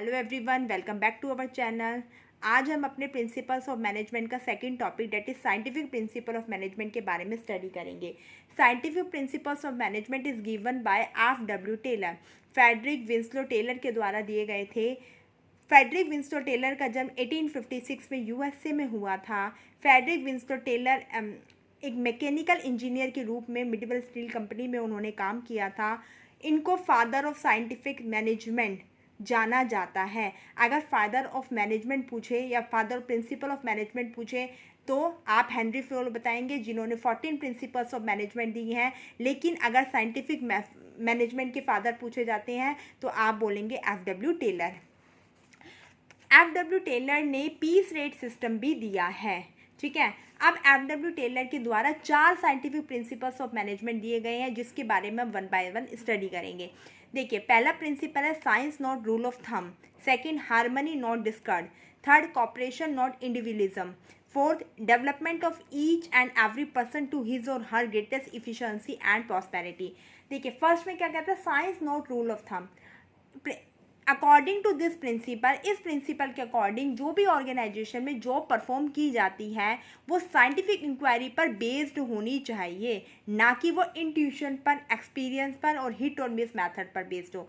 Hello everyone, welcome back to our channel. आज हम अपने प्रिंसिपल्स ऑफ मैनेजमेंट का second topic that is scientific principle of management के बारे में स्टडी करेंगे। Scientific principles of management is given by F.W. Taylor. Frederick Winslow Taylor के द्वारा दिए गए थे। फ्रेडरिक विंस्लो टेलर का जन्म 1856 में यूएसए में हुआ था। फ्रेडरिक विंस्लो टेलर एक मैकेनिकल इंजीनियर के रूप में मिडवेल स्टील कंपनी में उन्होंने काम किया था। इनको फादर ऑफ साइंटिफिक मैनेजमेंट जाना जाता है। अगर फादर ऑफ मैनेजमेंट पूछे या फादर प्रिंसिपल ऑफ मैनेजमेंट पूछे तो आप हेनरी फ्लोर बताएंगे, जिन्होंने 14 प्रिंसिपल्स ऑफ मैनेजमेंट दी हैं। लेकिन अगर साइंटिफिक मैनेजमेंट के फादर पूछे जाते हैं तो आप बोलेंगे F.W. टेलर। F.W. टेलर ने पीस रेट सिस्टम भी दिया है। ठीक है, अब F.W. टेलर के द्वारा 4 साइंटिफिक प्रिंसिपल्स ऑफ मैनेजमेंट दिए गए हैं, जिसके बारे में हम 1 बाय 1 स्टडी करेंगे। देखिए, पहला प्रिंसिपल है science not rule of thumb, second harmony not discord, third cooperation not individualism, fourth development of each and every person to his or her greatest efficiency and prosperity. देखिए, first में क्या कहता है, science not rule of thumb. According to this principle, इस principle के according जो भी organisation में जॉब परफॉर्म की जाती है वो साइंटिफिक इंक्वायरी पर बेस्ड होनी चाहिए, ना कि वो इंट्यूशन पर, एक्सपीरियंस पर और हिट और मिस मेथड पर बेस्ड हो।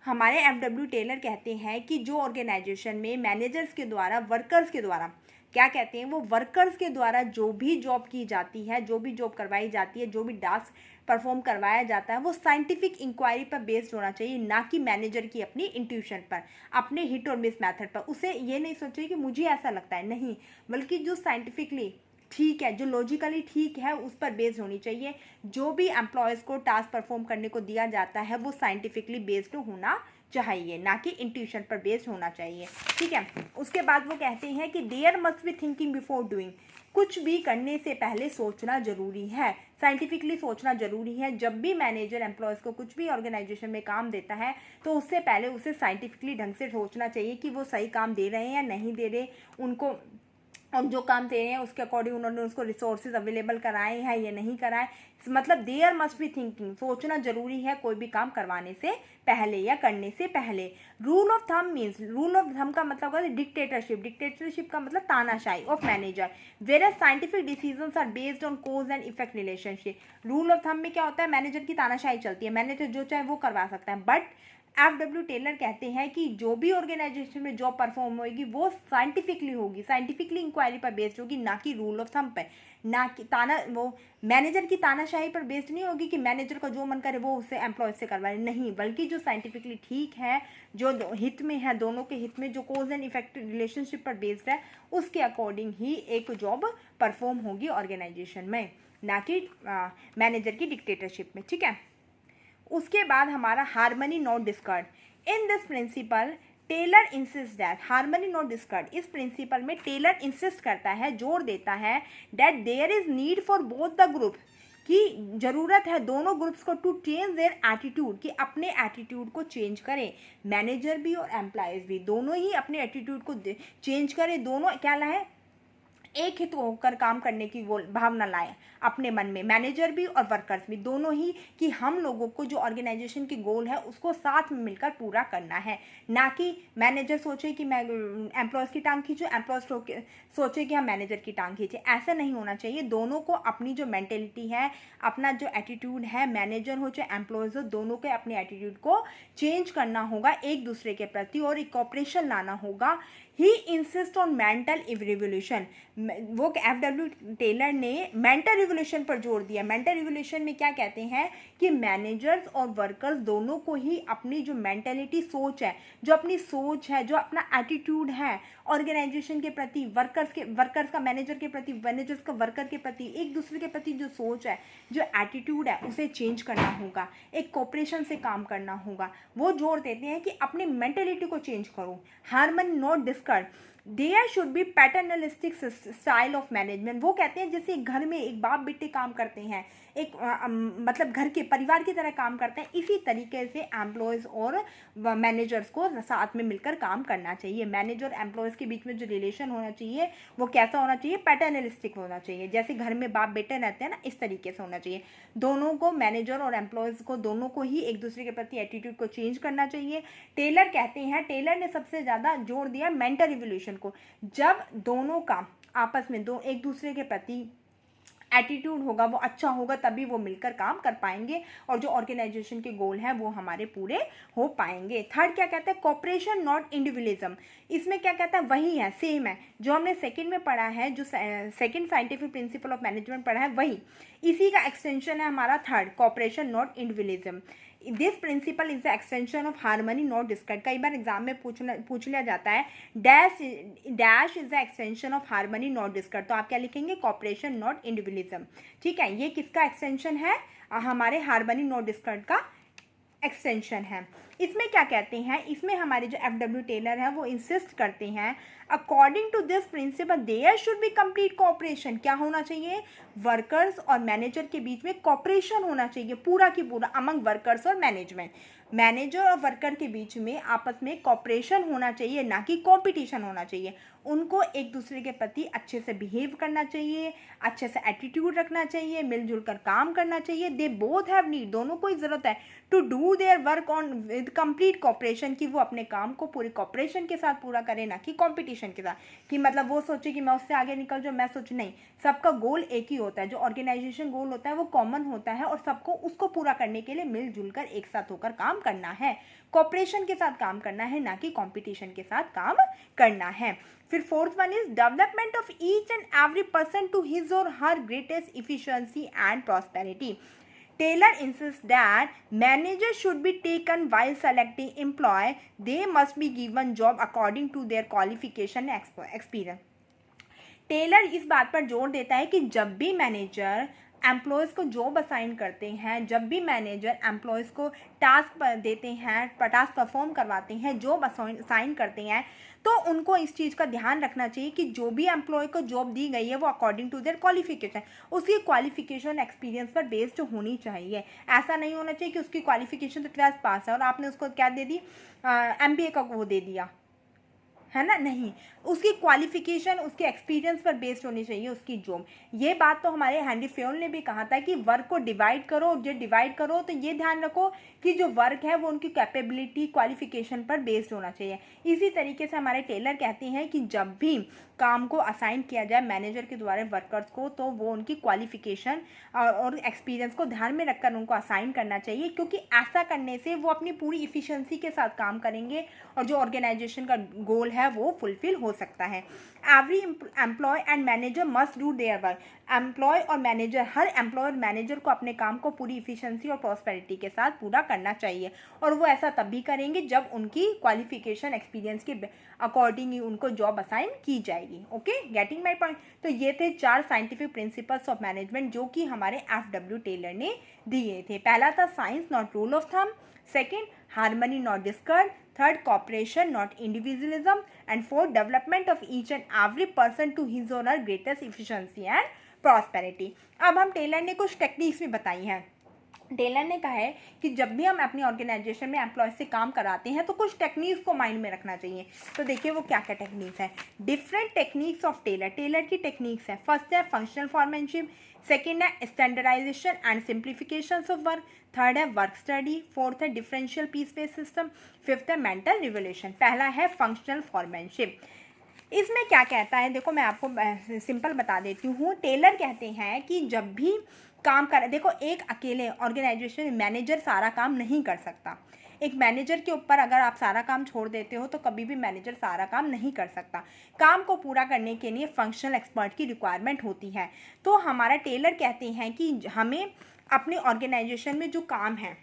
हमारे F.W. टेलर कहते हैं कि जो ऑर्गेनाइजेशन में मैनेजर्स के द्वारा, वर्कर्स के द्वारा, क्या कहते हैं, वो वर्कर्स के द्वारा जो भी जॉब की जाती है, जो भी जॉब करवाई जाती है, जो भी टास्क परफॉर्म करवाया जाता है, वो साइंटिफिक इंक्वायरी पर बेस्ड होना चाहिए, ना कि मैनेजर की अपनी इंट्यूशन पर, अपने हिट और मिस मेथड पर। उसे ये नहीं सोचिए कि मुझे ऐसा लगता है, नहीं, बल्कि जो साइंटिफिकली ठीक है, जो लॉजिकली ठीक है, उस पर बेस्ड होनी चाहिए। जो भी एम्प्लॉयज़ को टास्क परफॉर्म करने को दिया जाता है वो साइंटिफिकली बेस्ड होना चाहिए, ना कि इंट्यूशन पर बेस्ड होना चाहिए। ठीक है, उसके बाद वो कहते हैं कि there must be thinking before doing, कुछ भी करने से पहले सोचना जरूरी है, साइंटिफिकली सोचना जरूरी है। जब भी मैनेजर एम्प्लॉयज़ को कुछ भी ऑर्गेनाइजेशन में काम देता है तो उससे पहले उसे साइंटिफिकली ढंग से सोचना चाहिए कि वो सही काम दे रहे हैं या नहीं दे रहे, उनको और जो काम दे रहे हैं उसके अकॉर्डिंग उन्होंने उसको रिसोर्सेज अवेलेबल कराए हैं या नहीं कराए। मतलब देयर मस्ट बी थिंकिंग, सोचना जरूरी है कोई भी काम करवाने से पहले या करने से पहले। Rule of thumb means, rule of thumb का मतलब होता है डिक्टेटरशिप। डिक्टेटरशिप का मतलब तानाशाही of manager. Where scientific decisions are based on cause and effect relationship. Rule of thumb में क्या होता है, मैनेजर की तानाशाही चलती है, मैनेजर जो चाहे वो करवा सकता है। But F.W. टेलर कहते हैं कि जो भी ऑर्गेनाइजेशन में जॉब परफॉर्म होगी वो साइंटिफिकली होगी, साइंटिफिकली इंक्वायरी पर बेस्ड होगी, ना कि रूल ऑफ थंब पर, ना कि वो मैनेजर की तानाशाही पर बेस्ड नहीं होगी कि मैनेजर का जो मन करे वो उससे एम्प्लॉय से करवाए, नहीं, बल्कि जो साइंटिफिकली ठीक है, जो हित में है, दोनों के हित में, जो कोज एंड इफेक्ट रिलेशनशिप पर बेस्ड है, उसके अकॉर्डिंग ही एक जॉब परफॉर्म होगी ऑर्गेनाइजेशन में, ना कि मैनेजर की डिक्टेटरशिप में। ठीक है, उसके बाद हमारा harmony not discord. In this principle Taylor insist that harmony not discord, इस प्रिंसिपल में टेलर इंसिस्ट करता है, जोर देता है that there is need for both the group, कि ज़रूरत है दोनों ग्रुप्स को टू चेंज देयर एटीट्यूड, कि अपने एटीट्यूड को चेंज करें। मैनेजर भी और एम्प्लॉयज़ भी दोनों ही अपने एटीट्यूड को चेंज करें, दोनों क्या लाएं, एक हित होकर काम करने की वो भावना लाएं अपने मन में, मैनेजर भी और वर्कर्स भी दोनों ही, कि हम लोगों को जो ऑर्गेनाइजेशन की गोल है उसको साथ में मिलकर पूरा करना है, ना कि मैनेजर सोचे कि मैं एम्प्लॉयज़ की टांग खींचूँ, एम्प्लॉयज़ सोचे कि हम मैनेजर की टांग खींचे। ऐसा नहीं होना चाहिए। दोनों को अपनी जो मेंटेलिटी है, अपना जो एटीट्यूड है, मैनेजर हो चाहे एम्प्लॉयज़ हो, दोनों के अपने एटीट्यूड को चेंज करना होगा एक दूसरे के प्रति और एक कॉपरेशन लाना होगा। ही इंसिस्ट ऑन मेंटल रिवोल्यूशन। वो F.W. टेलर ने मेंटल रिवोल्यूशन पर जोर दिया। मेंटल रिवोल्यूशन में क्या कहते हैं कि मैनेजर्स और वर्कर्स दोनों को ही अपनी जो मेंटेलिटी, सोच है, जो अपनी सोच है, जो अपना एटीट्यूड है ऑर्गेनाइजेशन के प्रति, वर्कर्स का मैनेजर के प्रति, मैनेजर्स का वर्कर के प्रति, एक दूसरे के प्रति जो सोच है, जो एटीट्यूड है, उसे चेंज करना होगा, एक कोऑपरेशन से काम करना होगा। वो जोर देते हैं कि अपनी मेंटेलिटी को चेंज करो। Harmony not discord, there should be paternalistic style of management. वो कहते हैं जैसे घर में एक बाप बेटे काम करते हैं, एक मतलब घर के परिवार की तरह काम करते हैं, इसी तरीके से एम्प्लॉयज़ और मैनेजर्स को साथ में मिलकर काम करना चाहिए। मैनेजर एम्प्लॉयज़ के बीच में जो रिलेशन होना चाहिए वो कैसा होना चाहिए, पैटर्नलिस्टिक होना चाहिए। जैसे घर में बाप बेटे रहते हैं ना, इस तरीके से होना चाहिए। दोनों को, मैनेजर और एम्प्लॉयज़ को, दोनों को ही एक दूसरे के प्रति एटीट्यूड को चेंज करना चाहिए। टेलर कहते हैं, टेलर ने सबसे ज़्यादा जोर दिया मेंटल रिवोल्यूशन को। जब दोनों का आपस में एक दूसरे के प्रति एटीट्यूड होगा, वो अच्छा होगा, तभी वो मिलकर काम कर पाएंगे और जो ऑर्गेनाइजेशन के गोल हैं वो हमारे पूरे हो पाएंगे। थर्ड क्या कहता है, कोऑपरेशन नॉट इंडिविजुअलिज्म। इसमें क्या कहता है, वही है, सेम है जो हमने सेकंड में पढ़ा है, जो second scientific principle of management पढ़ा है, वही इसी का एक्सटेंशन है हमारा third, cooperation not individualism. This principle is the extension of harmony not Discord. कई बार एग्जाम में पूछ लिया जाता है dash is the extension of harmony not Discord, तो आप क्या लिखेंगे, कॉपरेशन नॉट इंडिविजुअलिज्म। ठीक है, ये किसका एक्सटेंशन है, हमारे हार्मनी नॉट डिस्कॉर्ड का एक्सटेंशन है। इसमें क्या कहते हैं, इसमें हमारे जो FW टेलर हैं वो इंसिस्ट करते हैं, according to this principle there should be complete cooperation. क्या होना चाहिए, वर्कर्स और मैनेजर के बीच में कोऑपरेशन होना चाहिए, पूरा की पूरा अमंग वर्कर्स और मैनेजमेंट। मैनेजर और वर्कर के बीच में आपस में कोऑपरेशन होना चाहिए, ना कि कंपटीशन होना चाहिए। उनको एक दूसरे के प्रति अच्छे से बिहेव करना चाहिए, अच्छे से एटीट्यूड रखना चाहिए, मिलजुल कर काम करना चाहिए। दे बोथ हैव नीड, दोनों को ही ज़रूरत है to do their work on with complete cooperation, कि वो अपने काम को पूरी कोऑपरेशन के साथ पूरा करें, ना कि कंपटीशन के साथ, कि मतलब वो सोचे कि मैं उससे आगे निकल जाऊँ, मैं सोच नहीं। सबका गोल एक ही होता है, जो ऑर्गेनाइजेशन गोल होता है वो कॉमन होता है और सबको उसको पूरा करने के लिए मिलजुल कर एक साथ होकर काम करना है, कोऑपरेशन के साथ काम करना है, ना कि कंपटीशन के साथ काम करना है। फिर fourth one is development of each and every person to his or her greatest efficiency and prosperity. Taylor insists that managers should be taken while selecting employee. They must be given job according to their qualification and experience. Taylor इस बात पर जोर देता है कि जब भी manager employees को जॉब असाइन करते हैं, जब भी मैनेजर एम्प्लॉयज़ को टास्क देते हैं, टास्क परफॉर्म करवाते हैं, जॉब असाइन करते हैं, तो उनको इस चीज़ का ध्यान रखना चाहिए कि जो भी एम्प्लॉय को जॉब दी गई है वो अकॉर्डिंग टू देयर क्वालिफिकेशन, उसकी क्वालिफिकेशन एक्सपीरियंस पर बेस्ड होनी चाहिए। ऐसा नहीं होना चाहिए कि उसकी क्वालिफिकेशन तो 12th पास है और आपने उसको क्या दे दी, MBA का वो दे दिया, है ना, नहीं, उसकी क्वालिफिकेशन उसके एक्सपीरियंस पर बेस्ड होनी चाहिए उसकी जॉब। ये बात तो हमारे हेनरी फेयोल ने भी कहा था कि वर्क को डिवाइड करो, जो डिवाइड करो तो ये ध्यान रखो कि जो वर्क है वो उनकी कैपेबिलिटी, क्वालिफिकेशन पर बेस्ड होना चाहिए। इसी तरीके से हमारे टेलर कहते हैं कि जब भी काम को असाइन किया जाए मैनेजर के द्वारा वर्कर्स को, तो वो उनकी क्वालिफिकेशन और एक्सपीरियंस को ध्यान में रखकर उनको असाइन करना चाहिए, क्योंकि ऐसा करने से वो अपनी पूरी इफिशिएंसी के साथ काम करेंगे और जो ऑर्गेनाइजेशन का गोल है वो फुलफिल हो सकता है। Every employee and manager must do their work. Employee और मैनेजर, हर एम्प्लॉय और मैनेजर को अपने काम को पूरी इफिशिएंसी और प्रॉस्पेरिटी के साथ पूरा करना चाहिए, और वो ऐसा तब भी करेंगे जब उनकी क्वालिफिकेशन, एक्सपीरियंस के अकॉर्डिंग ही उनको जॉब असाइन की जाएगी। Okay, getting my point. तो ये थे 4 साइंटिफिक प्रिंसिपल्स ऑफ मैनेजमेंट जो कि हमारे FW टेलर ने दिए थे। पहला था science not rule of thumb, second harmony not Discord, third cooperation not individualism, and fourth development of each and every person to his or her greatest efficiency and prosperity। अब हम Taylor ने कुछ techniques भी बताई हैं। Taylor ने कहा है कि जब भी हम अपनी ऑर्गेनाइजेशन में एम्प्लॉय से काम कराते हैं तो कुछ टेक्निक्स को माइंड में रखना चाहिए। तो देखिए वो क्या क्या टेक्निक्स हैं। Different techniques of Taylor, Taylor की टेक्निक्स है। फर्स्ट है फंक्शनल फॉर्मेनशिप, सेकेंड है standardisation and simplification of work, third है वर्क स्टडी, फोर्थ है differential piece based system, fifth है मेंटल रिवोल्यूशन। पहला है फंक्शनल फॉर्मेनशिप। इसमें क्या कहता है, देखो मैं आपको सिंपल बता देती हूँ। टेलर कहते हैं कि जब भी काम कर, देखो एक अकेले ऑर्गेनाइजेशन मैनेजर सारा काम नहीं कर सकता। एक मैनेजर के ऊपर अगर आप सारा काम छोड़ देते हो तो कभी भी मैनेजर सारा काम नहीं कर सकता। काम को पूरा करने के लिए फंक्शनल एक्सपर्ट की रिक्वायरमेंट होती है। तो हमारा टेलर कहते हैं कि हमें अपने ऑर्गेनाइजेशन में जो काम है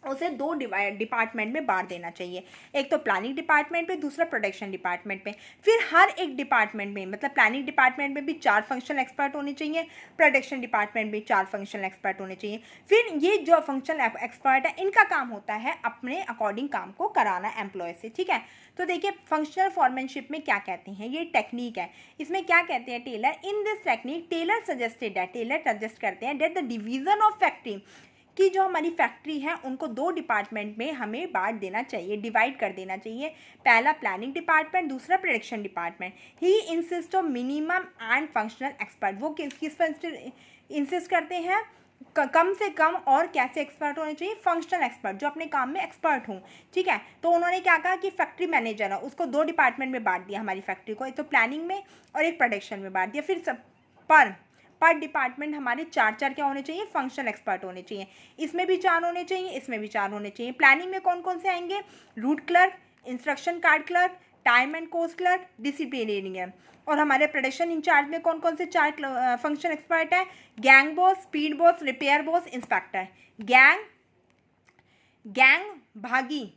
उसे दो डिपार्टमेंट में बांट देना चाहिए, एक तो प्लानिंग डिपार्टमेंट पे, दूसरा प्रोडक्शन डिपार्टमेंट पे। फिर हर एक डिपार्टमेंट में, मतलब प्लानिंग डिपार्टमेंट में भी 4 फंक्शनल एक्सपर्ट होने चाहिए, प्रोडक्शन डिपार्टमेंट में 4 फंक्शनल एक्सपर्ट होने चाहिए। फिर ये जो फंक्शनल एक्सपर्ट है, इनका काम होता है अपने अकॉर्डिंग काम को कराना एम्प्लॉय से, ठीक है। तो देखिए फंक्शनल फॉरमैनशिप में क्या कहते हैं, ये टेक्निक है। इसमें क्या कहते हैं Taylor, in this technique Taylor suggested है, टेलर सजेस्ट करते हैं that the division of factory, कि जो हमारी फैक्ट्री है उनको 2 डिपार्टमेंट में हमें बांट देना चाहिए, डिवाइड कर देना चाहिए। पहला प्लानिंग डिपार्टमेंट, दूसरा production department. He insist of minimum and functional expert, वो किस पर इंसिस्ट करते हैं, कम से कम और कैसे एक्सपर्ट होने चाहिए, फंक्शनल एक्सपर्ट, जो अपने काम में एक्सपर्ट हों, ठीक है। तो उन्होंने क्या कहा कि फैक्ट्री मैनेजर है उसको 2 डिपार्टमेंट में बांट दिया हमारी फैक्ट्री को, एक तो प्लानिंग में और एक प्रोडक्शन में बांट दिया। फिर सब पर डिपार्टमेंट हमारे 4 क्या होने चाहिए, फंक्शनल एक्सपर्ट होने चाहिए। इसमें भी 4 होने चाहिए, इसमें भी 4 होने चाहिए। प्लानिंग में कौन कौन से आएंगे, route clerk, instruction card clerk, time and cost clerk, disciplinarian. और हमारे प्रोडक्शन इंचार्ज में कौन कौन से 4 फंक्शन एक्सपर्ट है, gang boss, speed boss, repair boss, inspector. Gang भागी,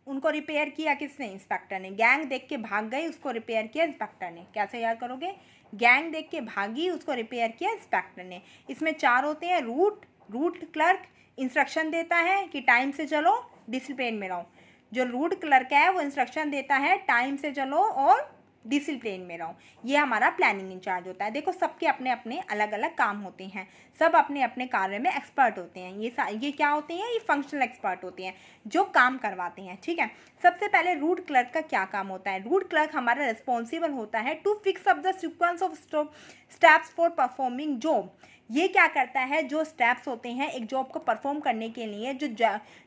उनको रिपेयर किया किसने, इंस्पेक्टर ने। गैंग देख के भाग गई, उसको रिपेयर किया इंस्पेक्टर ने। कैसे याद करोगे, गैंग देख के भागी, उसको रिपेयर किया इंस्पेक्टर ने। इसमें 4 होते हैं, रूट क्लर्क इंस्ट्रक्शन देता है कि टाइम से चलो, डिसिप्लिन में रहो। जो रूट क्लर्क है वो इंस्ट्रक्शन देता है टाइम से चलो और डिसिप्लिन में रहो। ये हमारा प्लानिंग इंचार्ज होता है। देखो सबके अपने अपने अलग अलग काम होते हैं, सब अपने अपने कार्य में एक्सपर्ट होते हैं। ये क्या होते हैं, ये फंक्शनल एक्सपर्ट होते हैं जो काम करवाते हैं, ठीक है। सबसे पहले रूट क्लर्क का क्या काम होता है, रूट क्लर्क हमारा रिस्पॉन्सिबल होता है to fix up the sequence of steps for performing job. ये क्या करता है, जो स्टेप्स होते हैं एक जॉब को परफॉर्म करने के लिए,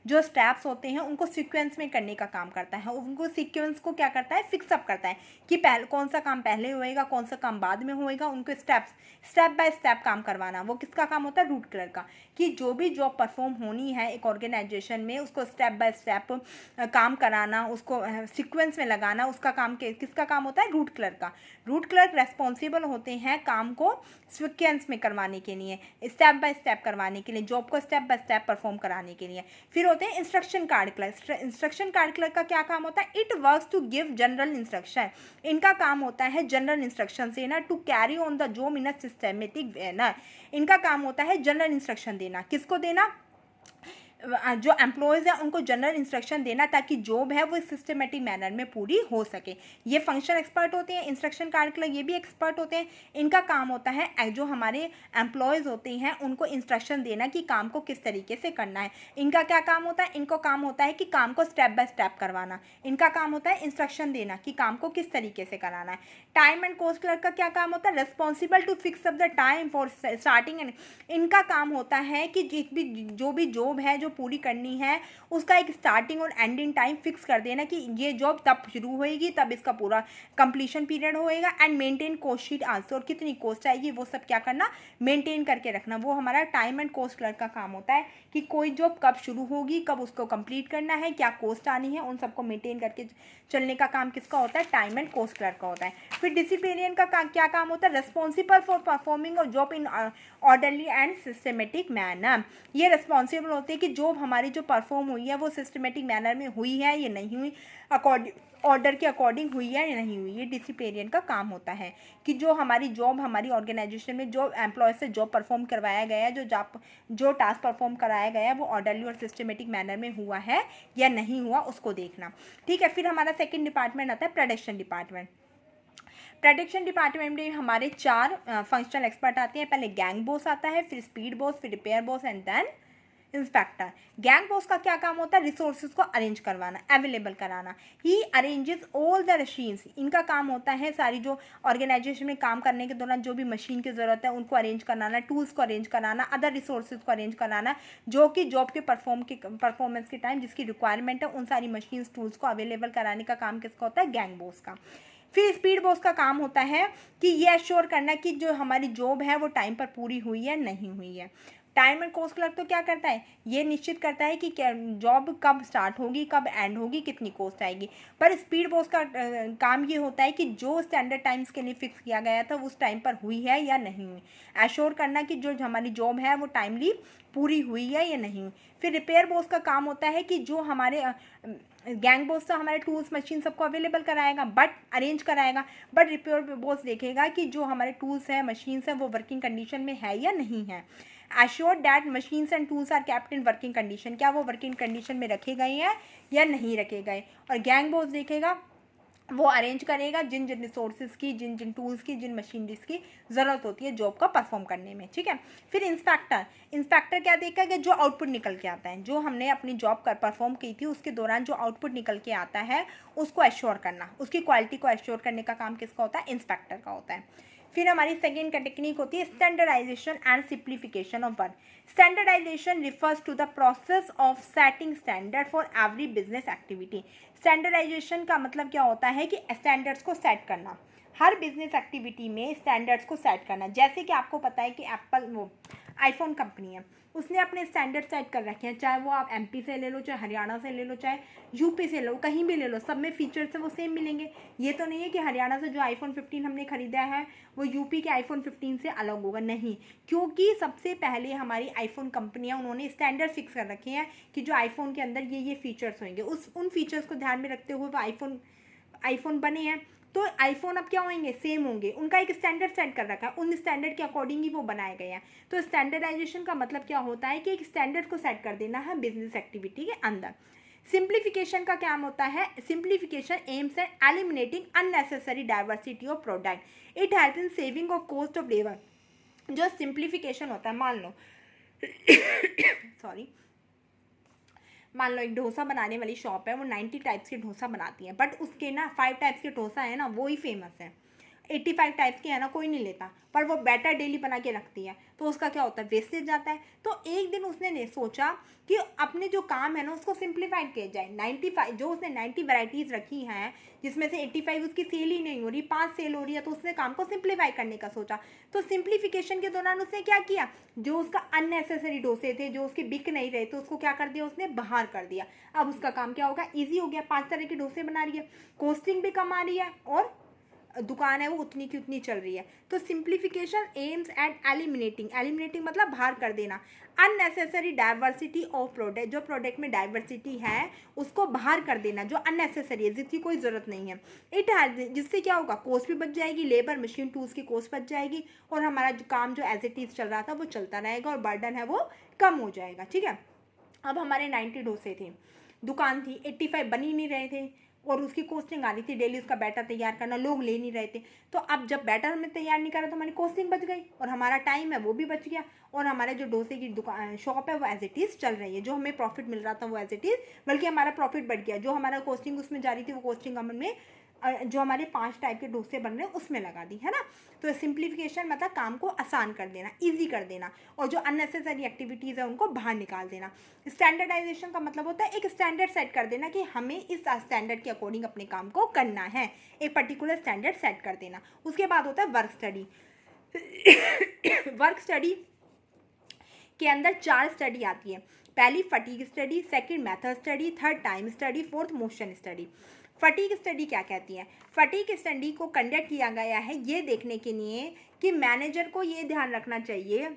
जो स्टेप्स होते हैं उनको सीक्वेंस में करने का काम करता है। उनको सीक्वेंस को क्या करता है, फिक्सअप करता है कि पहले कौन सा काम पहले होएगा, कौन सा काम बाद में होएगा। उनको स्टेप बाय स्टेप काम करवाना, वो किसका काम होता है, रूट क्लर्क का। कि जो भी जॉब परफॉर्म होनी है एक ऑर्गेनाइजेशन में, उसको स्टेप बाय स्टेप काम कराना, उसको सीक्वेंस में लगाना, उसका काम किसका काम होता है, रूट क्लर्क का। रूट क्लर्क रेस्पॉन्सिबल होते हैं काम को सीक्वेंस में करवाने के लिए, स्टेप बाय स्टेप करवाने के लिए, जॉब को स्टेप बाय स्टेप परफॉर्म कराने के लिए। फिर होते हैं instruction card clerk. Instruction card clerk का क्या काम होता है, it works to give general instruction. इनका काम होता है जनरल इंस्ट्रक्शन देना, to carry on the job in a systematic manner. इनका काम होता है जनरल इंस्ट्रक्शन देना, किसको देना, जो एम्प्लॉयज़ हैं उनको जनरल इंस्ट्रक्शन देना, ताकि जॉब है वो सिस्टमेटिक मैनर में पूरी हो सके। ये फंक्शन एक्सपर्ट होते हैं, इंस्ट्रक्शन कार्ड क्लर्क ये भी एक्सपर्ट होते हैं। इनका काम होता है जो हमारे एम्प्लॉयज़ होते हैं उनको इंस्ट्रक्शन देना कि काम को किस तरीके से करना है। इनका क्या काम होता है, इनको काम होता है कि काम को स्टेप बाय स्टेप करवाना। इनका काम होता है इंस्ट्रक्शन देना कि काम को किस तरीके से कराना है। टाइम एंड कॉस्ट क्लर्क का क्या काम होता है, responsible to fix up the time for starting and. इनका काम होता है कि जो भी जॉब है जो पूरी करनी है उसका एक स्टार्टिंग और एंडिंग टाइम फिक्स कर देना कि ये जॉब तब शुरू होएगी, तब इसका पूरा कंप्लीशन पीरियड होएगा। And maintain cost sheet answer, और कितनी कॉस्ट आएगी वो सब क्या करना, मेंटेन करके रखना। वो हमारा टाइम एंड कॉस्ट क्लर्क का काम होता है कि कोई जॉब कब शुरू होगी, कब उसको कंप्लीट करना है, क्या कॉस्ट आनी है, उन सबको मेंटेन करके चलने का काम किसका होता है, टाइम एंड कॉस्ट क्लर्क का होता है। फिर डिसिप्लिनियन का क्या काम होता है, responsible for performing of job in orderly and systematic manner. ये रिस्पॉन्सिबल होते हैं कि जॉब हमारी जो परफॉर्म हुई है वो सिस्टमेटिक मैनर में हुई है या नहीं हुई, ऑर्डर के अकॉर्डिंग हुई है या नहीं हुई। ये डिसिप्लिनियन का काम होता है कि जो हमारी जॉब हमारी ऑर्गेनाइजेशन में जो एम्प्लॉय से जॉब परफॉर्म करवाया गया है, जो टास्क परफॉर्म कराया गया है वो ऑर्डरली और सिस्टमेटिक मैनर में हुआ है या नहीं हुआ, उसको देखना, ठीक है। फिर हमारा सेकेंड डिपार्टमेंट आता है प्रोडक्शन डिपार्टमेंट। प्रोडक्शन डिपार्टमेंट में हमारे 4 फंक्शनल एक्सपर्ट आते हैं। पहले गैंग बॉस आता है, फिर स्पीड बॉस, फिर repair boss and then inspector. Gang boss का क्या काम होता है, रिसोर्सेज को अरेंज करवाना, अवेलेबल कराना। ही अरेंजेस ऑल द मशीन्स। इनका काम होता है सारी जो ऑर्गेनाइजेशन में काम करने के दौरान जो भी मशीन की ज़रूरत है उनको अरेंज कराना, टूल्स को अरेंज कराना, अदर रिसोर्सेज को अरेंज कराना, जो कि जॉब के परफॉर्मेंस के टाइम जिसकी रिक्वायरमेंट है उन सारी मशीन्स टूल्स को अवेलेबल कराने का काम किसका होता है, गैंग बॉस का। फिर स्पीड बॉस का काम होता है कि ये एश्योर करना कि जो हमारी जॉब है वो टाइम पर पूरी हुई है नहीं हुई है। टाइम एंड कॉस्ट क्लर्क तो क्या करता है, ये निश्चित करता है कि जॉब कब स्टार्ट होगी, कब एंड होगी, कितनी कॉस्ट आएगी। पर स्पीड पोस्ट का काम ये होता है कि जो स्टैंडर्ड टाइम्स के लिए फिक्स किया गया था उस टाइम पर हुई है या नहीं हुई, एश्योर करना कि जो हमारी जॉब है वो टाइमली पूरी हुई है या नहीं। फिर रिपेयर बॉस का काम होता है कि जो हमारे गैंग बॉस तो हमारे टूल्स मशीन सबको अवेलेबल कराएगा, बट अरेंज कराएगा, बट रिपेयर बॉस देखेगा कि जो हमारे टूल्स हैं, मशीन्स हैं, वो वर्किंग कंडीशन में है या नहीं है। Assure that machines and tools are kept in working condition, क्या वो वर्किंग कंडीशन में रखे गए हैं या नहीं रखे गए। और गैंग बॉस देखेगा, वो अरेंज करेगा जिन जिन रिसोर्सेज की, जिन जिन टूल्स की, जिन मशीनरीज की ज़रूरत होती है जॉब का परफॉर्म करने में, ठीक है। फिर इंस्पेक्टर क्या देखा कि जो आउटपुट निकल के आता है, जो हमने अपनी जॉब कर परफॉर्म की थी उसके दौरान जो आउटपुट निकल के आता है उसको एश्योर करना, उसकी क्वालिटी को एश्योर करने का काम किसका होता है, इंस्पेक्टर का होता है। फिर हमारी सेकेंड टेक्निक होती है standardisation and simplification of work. Standardisation refers to the process of setting standard for every business activity. Standardisation का मतलब क्या होता है कि स्टैंडर्ड्स को सेट करना, हर बिजनेस एक्टिविटी में स्टैंडर्ड्स को सेट करना। जैसे कि आपको पता है कि एप्पल वो आईफोन कंपनी है, उसने अपने स्टैंडर्ड सेट कर रखे हैं, चाहे वो आप एमपी से ले लो, चाहे हरियाणा से ले लो, चाहे यूपी से लो, कहीं भी ले लो, सब में फीचर्स से वो सेम मिलेंगे। ये तो नहीं है कि हरियाणा से जो आईफोन 15 हमने खरीदा है वो यूपी के आईफोन 15 से अलग होगा, नहीं, क्योंकि सबसे पहले हमारी आईफोन कंपनियां उन्होंने स्टैंडर्ड फिक्स कर रखे हैं कि जो आईफोन के अंदर ये फीचर्स होंगे, उन फीचर्स को ध्यान में रखते हुए वो आईफोन बने हैं। तो आईफोन अब क्या होंगे, सेम होंगे, उनका एक स्टैंडर्ड सेट कर रखा है, उन स्टैंडर्ड के अकॉर्डिंग ही वो बनाए गए हैं। तो स्टैंडर्डाइजेशन का मतलब क्या होता है कि एक स्टैंडर्ड को सेट कर देना है बिजनेस एक्टिविटी के अंदर। सिंप्लीफिकेशन का क्या होता है, simplification aims at eliminating unnecessary diversity of product, it help in saving of cost of labour. जो सिंप्लीफिकेशन होता है, मान लो मान लो एक डोसा बनाने वाली शॉप है, वो 90 टाइप्स के डोसा बनाती है, बट उसके ना 5 टाइप्स के डोसा है ना वो ही फेमस है, 85 टाइप्स के है ना कोई नहीं लेता, पर वो बैटर डेली बना के रखती है, तो उसका क्या होता है, वेस्टेज जाता है। तो एक दिन उसने सोचा कि अपने जो काम है ना उसको सिंप्लीफाइड किया जाए। 95 जो उसने 90 वैरायटीज़ रखी हैं जिसमें से 85 उसकी सेल ही नहीं हो रही, 5 सेल हो रही है, तो उसने काम को सिंप्लीफाई करने का सोचा। तो सिंप्लीफिकेशन के दौरान उसने क्या किया, जो उसका अननेसेसरी डोसे थे, जो उसके बिक नहीं रहे, तो उसको क्या कर दिया, उसने बाहर कर दिया। अब उसका काम क्या होगा, ईजी हो गया, 5 तरह के डोसे बना रही है, कॉस्टिंग भी कम आ रही है और दुकान है वो उतनी की उतनी चल रही है। तो सिंप्लीफिकेशन एम्स एट एलिमिनेटिंग मतलब बाहर कर देना अननेसेसरी डाइवर्सिटी ऑफ प्रोडक्ट, जो प्रोडक्ट में डाइवर्सिटी है उसको बाहर कर देना, जो अननेसेसरी है, जिसकी कोई ज़रूरत नहीं है। इट जिससे क्या होगा, कॉस्ट भी बच जाएगी, लेबर मशीन टूल्स की कॉस्ट बच जाएगी, और हमारा जो काम जो एज इट इज़ चल रहा था वो चलता रहेगा और बर्डन है वो कम हो जाएगा, ठीक है। अब हमारे 90 डोसे थे, दुकान थी, 85 बन ही नहीं रहे थे और उसकी कॉस्टिंग आ रही थी, डेली उसका बैटर तैयार करना, लोग ले नहीं रहे थे। तो अब जब बैटर हमें तैयार नहीं करा तो हमारी कॉस्टिंग बच गई और हमारा टाइम है वो भी बच गया, और हमारे जो डोसे की दुकान शॉप है वो एज इट इज़ चल रही है, जो हमें प्रॉफिट मिल रहा था वो एज इट इज़, बल्कि हमारा प्रॉफिट बढ़ गया। जो हमारा कॉस्टिंग उसमें जा रही थी वो कॉस्टिंग हमने जो हमारे 5 टाइप के डोसे बन रहे हैं उसमें लगा दी, है ना। तो सिंप्लीफिकेशन मतलब काम को आसान कर देना, इजी कर देना, और जो अननेसेसरी एक्टिविटीज़ है उनको बाहर निकाल देना। स्टैंडर्डाइजेशन का मतलब होता है एक स्टैंडर्ड सेट कर देना कि हमें इस स्टैंडर्ड के अकॉर्डिंग अपने काम को करना है, एक पर्टिकुलर स्टैंडर्ड सेट कर देना। उसके बाद होता है वर्क स्टडी। वर्क स्टडी के अंदर 4 स्टडी आती है, पहली fatigue study, second method study, third time study, fourth motion study. Fatigue study क्या कहती है, फटीग स्टडी को कंडक्ट किया गया है ये देखने के लिए कि मैनेजर को ये ध्यान रखना चाहिए,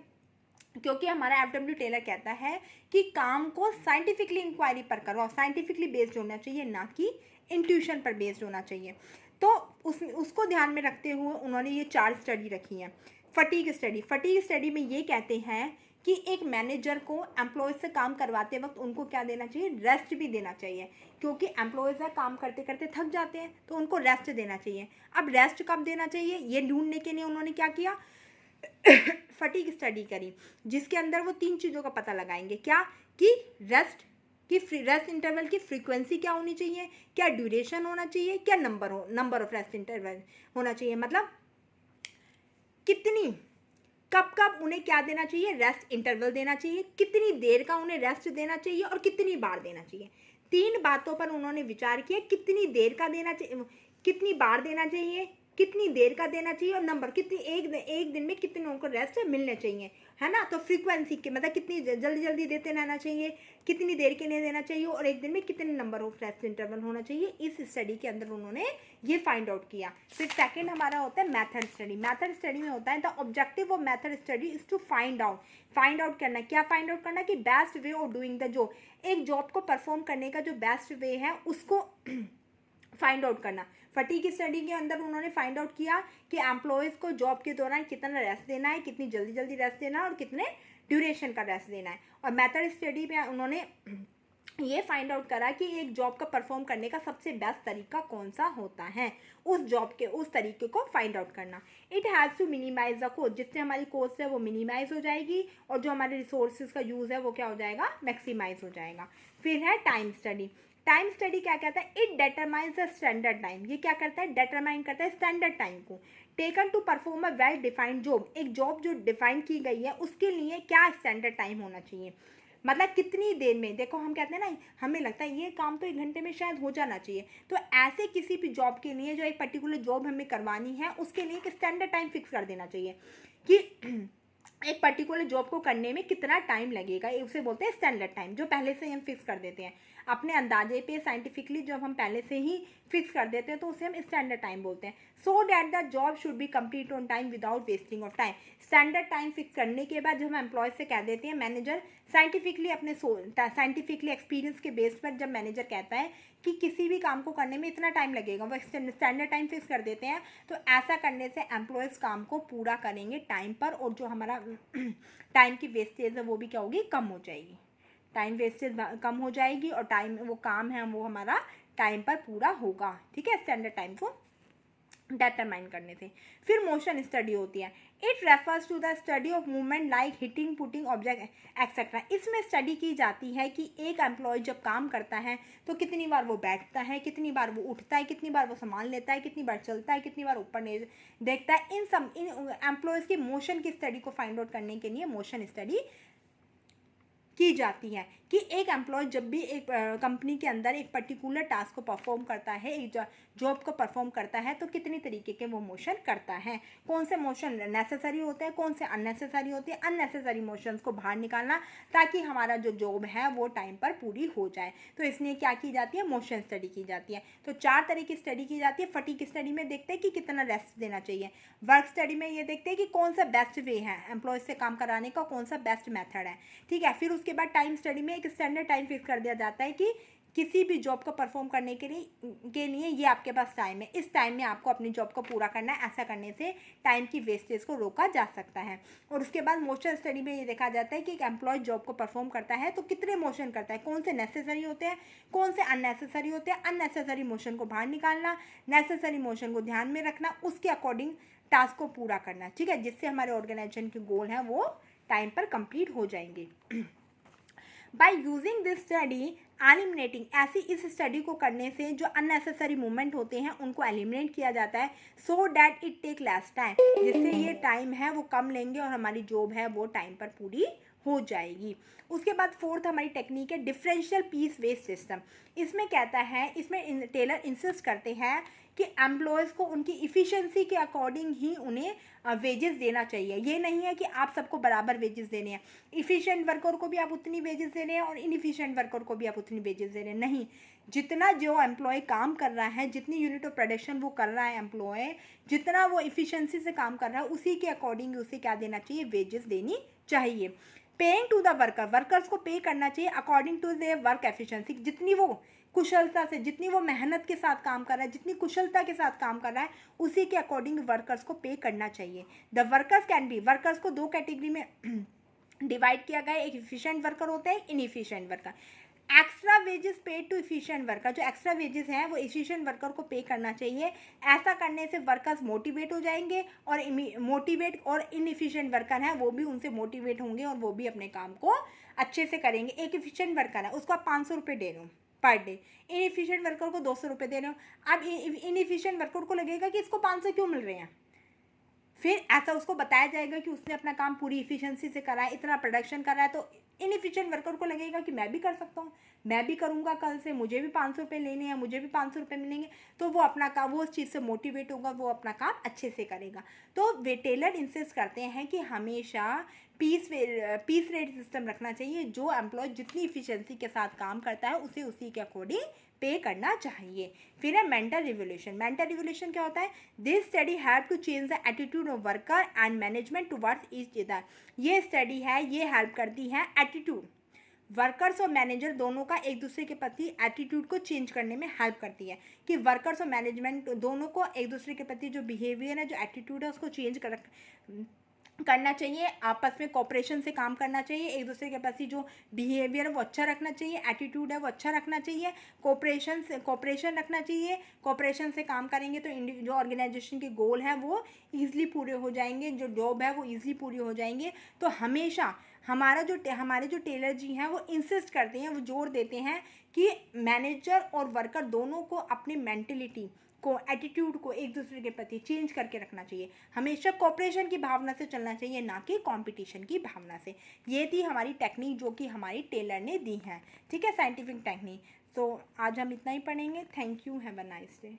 क्योंकि हमारा एफडब्ल्यू टेलर कहता है कि काम को साइंटिफिकली इंक्वायरी पर करो, साइंटिफिकली बेस्ड होना चाहिए, ना कि इंट्यूशन पर बेस्ड होना चाहिए। तो उसको ध्यान में रखते हुए उन्होंने ये 4 स्टडी रखी हैं। फटीग स्टडी में ये कहते हैं कि एक मैनेजर को एम्प्लॉयज़ से काम करवाते वक्त उनको क्या देना चाहिए, रेस्ट भी देना चाहिए, क्योंकि एम्प्लॉयज़ है काम करते करते थक जाते हैं तो उनको रेस्ट देना चाहिए। अब रेस्ट कब देना चाहिए ये ढूंढने के लिए उन्होंने क्या किया, फटीग स्टडी करी, जिसके अंदर वो 3 चीज़ों का पता लगाएंगे, क्या कि रेस्ट इंटरवल की फ्रीक्वेंसी क्या होनी चाहिए, क्या ड्यूरेशन होना चाहिए, क्या नंबर ऑफ रेस्ट इंटरवल होना चाहिए, मतलब कितनी कब उन्हें क्या देना चाहिए, रेस्ट इंटरवल देना चाहिए, कितनी देर का उन्हें रेस्ट देना चाहिए और कितनी बार देना चाहिए। 3 बातों पर उन्होंने विचार किया, कितनी देर का देना चाहिए, कितनी बार देना चाहिए कितनी देर का देना चाहिए, और नंबर कितनी एक दिन में कितने लोगों को रेस्ट मिलने चाहिए, है ना। तो फ्रीक्वेंसी के मतलब कितनी जल्दी जल्दी देते रहना चाहिए, कितनी देर के लिए देना चाहिए, और एक दिन में कितने नंबर ऑफ रेस्ट इंटरवल होना चाहिए, इस स्टडी के अंदर उन्होंने ये फाइंड आउट किया। फिर सेकंड हमारा होता है मेथड स्टडी। मेथड स्टडी में होता है the objective of method study is to find out करना। क्या फाइंड आउट करना, कि best way of doing the job, एक जॉब को परफॉर्म करने का जो बेस्ट वे है उसको फाइंड आउट करना। फटीग स्टडी के अंदर उन्होंने फाइंड आउट किया कि एम्प्लॉयज़ को जॉब के दौरान कितना रेस्ट देना है, कितनी जल्दी जल्दी रेस्ट देना है, और कितने ड्यूरेशन का रेस्ट देना है। और मेथड स्टडी में उन्होंने ये फाइंड आउट करा कि एक जॉब का परफॉर्म करने का सबसे बेस्ट तरीका कौन सा होता है, उस जॉब के उस तरीके को फाइंड आउट करना। It has to minimise the cost, जिससे हमारी कॉस्ट है वो मिनिमाइज हो जाएगी, और जो हमारे रिसोर्सेज का यूज़ है वो क्या हो जाएगा, मैक्सिमाइज हो जाएगा। फिर है टाइम स्टडी। टाइम स्टडी क्या कहता है, it determines the standard time. ये क्या करता है, डिटरमाइन करता है स्टैंडर्ड टाइम को, taken to perform a well defined job. एक जॉब जो डिफाइन की गई है उसके लिए क्या स्टैंडर्ड टाइम होना चाहिए, मतलब कितनी देर में। देखो हम कहते हैं ना, हमें लगता है ये काम तो 1 घंटे में शायद हो जाना चाहिए, तो ऐसे किसी भी जॉब के लिए जो एक पर्टिकुलर जॉब हमें करवानी है उसके लिए एक स्टैंडर्ड टाइम फिक्स कर देना चाहिए कि एक पर्टिकुलर जॉब को करने में कितना टाइम लगेगा, उसे बोलते हैं स्टैंडर्ड टाइम, जो पहले से ही हम फिक्स कर देते हैं अपने अंदाजे पे साइंटिफिकली। जब हम पहले से ही फिक्स कर देते हैं तो उसे हम स्टैंडर्ड टाइम बोलते हैं। So that the job should be complete on time without wasting of time. Standard time fix करने के बाद जब हम एम्प्लॉय से कह देते हैं, मैनेजर साइंटिफिकली अपने साइंटिफिकली एक्सपीरियंस के बेस पर जब मैनेजर कहता है कि किसी भी काम को करने में इतना टाइम लगेगा, वो स्टैंडर्ड टाइम फिक्स कर देते हैं, तो ऐसा करने से एम्प्लॉयज़ काम को पूरा करेंगे टाइम पर, और जो हमारा टाइम की वेस्टेज है वो भी क्या होगी, कम हो जाएगी। टाइम वेस्टेज कम हो जाएगी, और टाइम वो काम है वो हमारा टाइम पर पूरा होगा, ठीक है, स्टैंडर्ड टाइम को डिटरमाइन करने से। फिर मोशन स्टडी होती है। It refers to the study of movement like hitting, putting object etcetera. इसमें स्टडी की जाती है कि एक एम्प्लॉय जब काम करता है तो कितनी बार वो बैठता है, कितनी बार वो उठता है, कितनी बार वो सामान लेता है, कितनी बार चलता है, कितनी बार ऊपर देखता है। इन एम्प्लॉयज़ की मोशन की स्टडी को फाइंड आउट करने के लिए मोशन स्टडी की जाती है कि एक एम्प्लॉय जब भी एक कंपनी के अंदर एक पर्टिकुलर टास्क को परफॉर्म करता है, एक जॉब को परफॉर्म करता है, तो कितनी तरीके के वो मोशन करता है, कौन से मोशन नेसेसरी होते हैं, कौन से अननेसेसरी होते हैं। अननेसेसरी मोशंस को बाहर निकालना ताकि हमारा जो जॉब है वो टाइम पर पूरी हो जाए, तो इसलिए क्या की जाती है, मोशन स्टडी की जाती है। तो 4 तरह की स्टडी की जाती है। फटीग स्टडी में देखते हैं कि कितना रेस्ट देना चाहिए। वर्क स्टडी में ये देखते हैं कि कौन सा बेस्ट वे है एम्प्लॉय से काम कराने का, कौन सा बेस्ट मेथड है, ठीक है। फिर उसके बाद टाइम स्टडी में एक स्टैंडर्ड टाइम फिक्स कर दिया जाता है कि किसी भी जॉब को परफॉर्म करने के लिए ये आपके पास टाइम है, इस टाइम में आपको अपनी जॉब को पूरा करना है। ऐसा करने से टाइम की वेस्टेज को रोका जा सकता है। और उसके बाद मोशन स्टडी में ये देखा जाता है कि एक एम्प्लॉय जॉब को परफॉर्म करता है तो कितने मोशन करता है, कौन से नेसेसरी होते हैं, कौन से अननेसेसरी होते हैं। अननेसेसरी मोशन को बाहर निकालना, नेसेसरी मोशन को ध्यान में रखना, उसके अकॉर्डिंग टास्क को पूरा करना, ठीक है, जिससे हमारे ऑर्गेनाइजेशन के गोल हैं वो टाइम पर कंप्लीट हो जाएंगे। By using this study eliminating, ऐसी इस स्टडी को करने से जो अननेसेसरी मूवमेंट होते हैं उनको एलिमिनेट किया जाता है, so that it take less time, जिससे ये टाइम है वो कम लेंगे और हमारी जॉब है वो टाइम पर पूरी हो जाएगी। उसके बाद फोर्थ हमारी टेक्निक है डिफरेंशियल पीस वेस्ट सिस्टम। इसमें कहता है, इसमें टेलर इंसिस्ट करते हैं कि एम्प्लॉयज़ को उनकी इफ़िशेंसी के अकॉर्डिंग ही उन्हें वेजेस देना चाहिए। ये नहीं है कि आप सबको बराबर वेजेस देने हैं, इफ़िशिएंट वर्कर को भी आप उतनी वेजेस दे रहे हैं और इनइफिशिएंट वर्कर को भी आप उतनी वेजेस दे रहे हैं, नहीं। जितना जो एम्प्लॉय काम कर रहा है, जितनी यूनिट ऑफ प्रोडक्शन वो कर रहा है एम्प्लॉय, जितना वो इफ़िशेंसी से काम कर रहा है उसी के अकॉर्डिंग उसे क्या देना चाहिए, वेजेस देनी चाहिए। Paying to the worker, workers को पे करना चाहिए according to their work efficiency, जितनी वो कुशलता से, जितनी वो मेहनत के साथ काम कर रहा है, जितनी कुशलता के साथ काम कर रहा है उसी के अकॉर्डिंग वर्कर्स को पे करना चाहिए। The workers can be, workers को 2 कैटेगरी में डिवाइड किया गया है, एक इफिशिएंट वर्कर होता है, inefficient worker. Extra wages paid to efficient worker, जो एक्स्ट्रा वेजेस हैं वो इफिशिएंट वर्कर को पे करना चाहिए। ऐसा करने से वर्कर्स मोटिवेट हो जाएंगे और इनइफिशिएंट वर्कर हैं वो भी उनसे मोटिवेट होंगे और वो भी अपने काम को अच्छे से करेंगे। एक इफिशिएंट वर्कर है उसको आप 500 रुपये दे रहे हो पर डे, इनइफिशिएंट वर्कर को 200 रुपये दे रहे हो। अब इनइफिशिएंट वर्कर को लगेगा कि इसको 500 क्यों मिल रहे हैं, फिर ऐसा उसको बताया जाएगा कि उसने अपना काम पूरी इफिशिएंसी से करा है, इतना प्रोडक्शन करा है, तो इनएफिशिएंट वर्कर को लगेगा कि मैं भी कर सकता हूँ, मैं भी करूँगा, कल से मुझे भी 500 रुपये लेने हैं, मुझे भी 500 रुपये मिलेंगे, तो वो अपना काम, वो उस चीज़ से मोटिवेट होगा, वो अपना काम अच्छे से करेगा। तो वे टेलर इंसिस्ट करते हैं कि हमेशा पीस रेट सिस्टम रखना चाहिए। जो एम्प्लॉय जितनी इफिशिएंसी के साथ काम करता है उसे उसी के अकॉर्डिंग पे करना चाहिए। फिर है मेंटल रिवोल्यूशन। मेंटल रिवोल्यूशन क्या होता है? This study have to change the attitude of worker and management towards each other. ये स्टडी है, ये हेल्प करती है एटीट्यूड, वर्कर्स और मैनेजर दोनों का एक दूसरे के प्रति एटीट्यूड को चेंज करने में हेल्प करती है, कि वर्कर्स और मैनेजमेंट दोनों को एक दूसरे के प्रति जो बिहेवियर है, जो एटीट्यूड है, उसको चेंज करना चाहिए। आपस में कोऑपरेशन से काम करना चाहिए, एक दूसरे के प्रति जो बिहेवियर है वो अच्छा रखना चाहिए, एटीट्यूड है वो अच्छा रखना चाहिए, कोऑपरेशन रखना चाहिए। कोऑपरेशन से काम करेंगे तो जो ऑर्गेनाइजेशन के गोल हैं वो ईजिली पूरे हो जाएंगे, जो जॉब है वो ईजिली पूरी हो जाएंगे। तो हमेशा हमारे जो टेलर जी हैं वो इंसिस्ट करते हैं, वो जोर देते हैं कि मैनेजर और वर्कर दोनों को अपनी मेंटलिटी को, एटीट्यूड को एक दूसरे के प्रति चेंज करके रखना चाहिए। हमेशा कोऑपरेशन की भावना से चलना चाहिए, ना कि कंपटीशन की भावना से। ये थी हमारी टेक्निक जो कि हमारी टेलर ने दी है, ठीक है, साइंटिफिक टेक्निक। तो आज हम इतना ही पढ़ेंगे। Thank you, have a nice day.